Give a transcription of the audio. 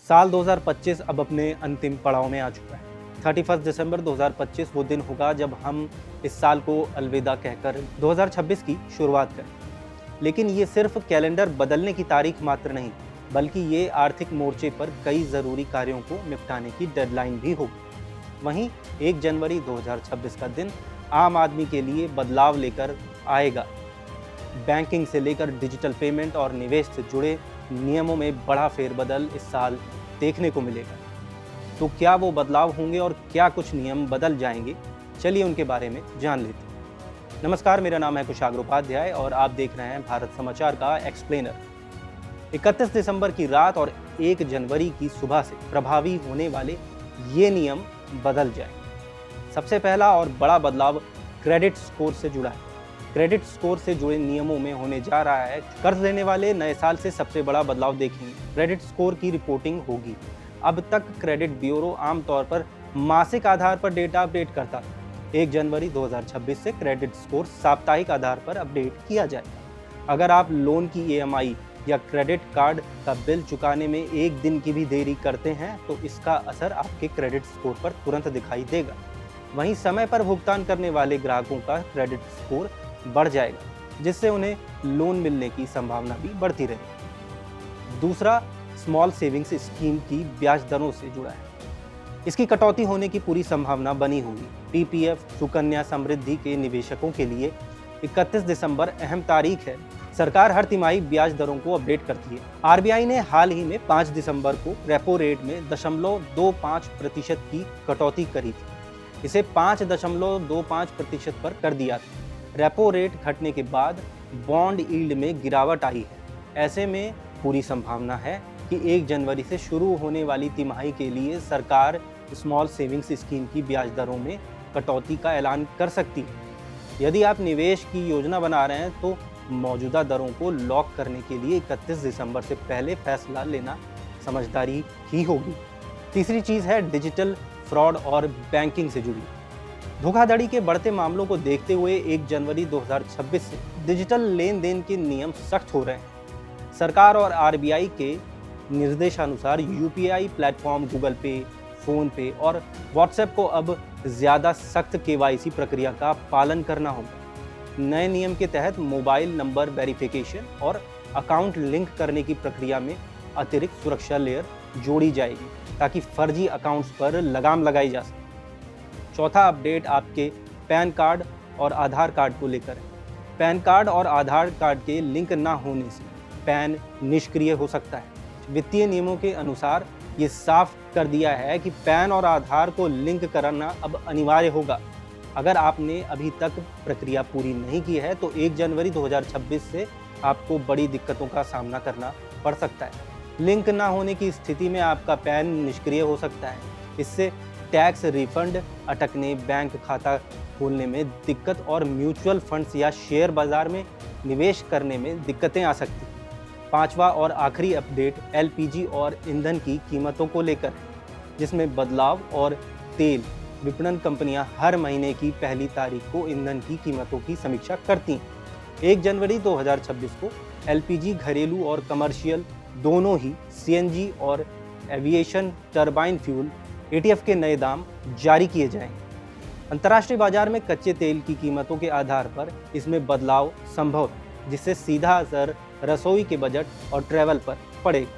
साल 2025 अब अपने अंतिम पड़ाव में आ चुका है। 31 दिसंबर 2025 वो दिन होगा जब हम इस साल को अलविदा कहकर 2026 की शुरुआत करें। लेकिन ये सिर्फ कैलेंडर बदलने की तारीख मात्र नहीं, बल्कि ये आर्थिक मोर्चे पर कई ज़रूरी कार्यों को निपटाने की डेडलाइन भी होगी। वहीं 1 जनवरी 2026 का दिन आम आदमी के लिए बदलाव लेकर आएगा। बैंकिंग से लेकर डिजिटल पेमेंट और निवेश से जुड़े नियमों में बड़ा फेरबदल इस साल देखने को मिलेगा। तो क्या वो बदलाव होंगे और क्या कुछ नियम बदल जाएंगे, चलिए उनके बारे में जान लेते हैं। नमस्कार, मेरा नाम है कुशाग्र उपाध्याय और आप देख रहे हैं भारत समाचार का एक्सप्लेनर। 31 दिसंबर की रात और 1 जनवरी की सुबह से प्रभावी होने वाले ये नियम बदल जाएंगे। सबसे पहला और बड़ा बदलाव क्रेडिट स्कोर से जुड़ा है। क्रेडिट स्कोर से जुड़े नियमों में होने जा रहा है। कर्ज लेने वाले नए साल से सबसे बड़ा बदलाव देखेंगे। क्रेडिट स्कोर की रिपोर्टिंग होगी। अब तक क्रेडिट ब्यूरो आमतौर पर मासिक आधार पर डेटा अपडेट करता था। 1 जनवरी 2026 से क्रेडिट स्कोर साप्ताहिक आधार पर अपडेट किया जाएगा। अगर आप लोन की EMI या क्रेडिट कार्ड का बिल चुकाने में 1 दिन की भी देरी करते हैं तो इसका असर आपके क्रेडिट स्कोर पर तुरंत दिखाई देगा। वहीं समय पर भुगतान करने वाले ग्राहकों का क्रेडिट स्कोर बढ़ जाएगा, जिससे उन्हें लोन मिलने की संभावना भी बढ़ती रहेगी। दूसरा, स्मॉल सेविंग्स स्कीम की ब्याज दरों से जुड़ा है। इसकी कटौती होने की पूरी संभावना बनी हुई। PPF सुकन्या समृद्धि के निवेशकों के लिए 31 दिसंबर अहम तारीख है। सरकार हर तिमाही ब्याज दरों को अपडेट करती है। RBI ने हाल ही में 5 दिसंबर को रेपो रेट में 0.25% की कटौती करी थी। इसे 5.25% पर कर दिया था। रेपो रेट घटने के बाद बॉन्ड यील्ड में गिरावट आई है। ऐसे में पूरी संभावना है कि 1 जनवरी से शुरू होने वाली तिमाही के लिए सरकार स्मॉल सेविंग्स स्कीम की ब्याज दरों में कटौती का ऐलान कर सकती है। यदि आप निवेश की योजना बना रहे हैं तो मौजूदा दरों को लॉक करने के लिए 31 दिसंबर से पहले फैसला लेना समझदारी ही होगी। तीसरी चीज़ है डिजिटल फ्रॉड और बैंकिंग से जुड़ी। धोखाधड़ी के बढ़ते मामलों को देखते हुए 1 जनवरी 2026 से डिजिटल लेन देन के नियम सख्त हो रहे हैं। सरकार और RBI के निर्देशानुसार UPI प्लेटफॉर्म गूगल पे, फोन पे और व्हाट्सएप को अब ज़्यादा सख्त KYC प्रक्रिया का पालन करना होगा। नए नियम के तहत मोबाइल नंबर वेरिफिकेशन और अकाउंट लिंक करने की प्रक्रिया में अतिरिक्त सुरक्षा लेयर जोड़ी जाएगी ताकि फर्जी अकाउंट्स पर लगाम लगाई जा सके। चौथा अपडेट आपके पैन कार्ड और आधार कार्ड को लेकर है। पैन कार्ड और आधार कार्ड के लिंक न होने से पैन निष्क्रिय हो सकता है। वित्तीय नियमों के अनुसार ये साफ कर दिया है कि पैन और आधार को लिंक करना अब अनिवार्य होगा। अगर आपने अभी तक प्रक्रिया पूरी नहीं की है तो 1 जनवरी 2026 से आपको बड़ी दिक्कतों का सामना करना पड़ सकता है। लिंक ना होने की स्थिति में आपका पैन निष्क्रिय हो सकता है। इससे टैक्स रिफंड अटकने, बैंक खाता खोलने में दिक्कत और म्यूचुअल फंड्स या शेयर बाजार में निवेश करने में दिक्कतें आ सकती हैं। पांचवा और आखिरी अपडेट LPG और ईंधन की कीमतों को लेकर है, जिसमें बदलाव और तेल विपणन कंपनियां हर महीने की पहली तारीख को ईंधन की कीमतों की समीक्षा करती हैं। 1 जनवरी 2026 को LPG घरेलू और कमर्शियल दोनों ही CNG और एविएशन टरबाइन फ्यूल ATF के नए दाम जारी किए जाएंगे। अंतर्राष्ट्रीय बाजार में कच्चे तेल की कीमतों के आधार पर इसमें बदलाव संभव है, जिससे सीधा असर रसोई के बजट और ट्रैवल पर पड़ेगा।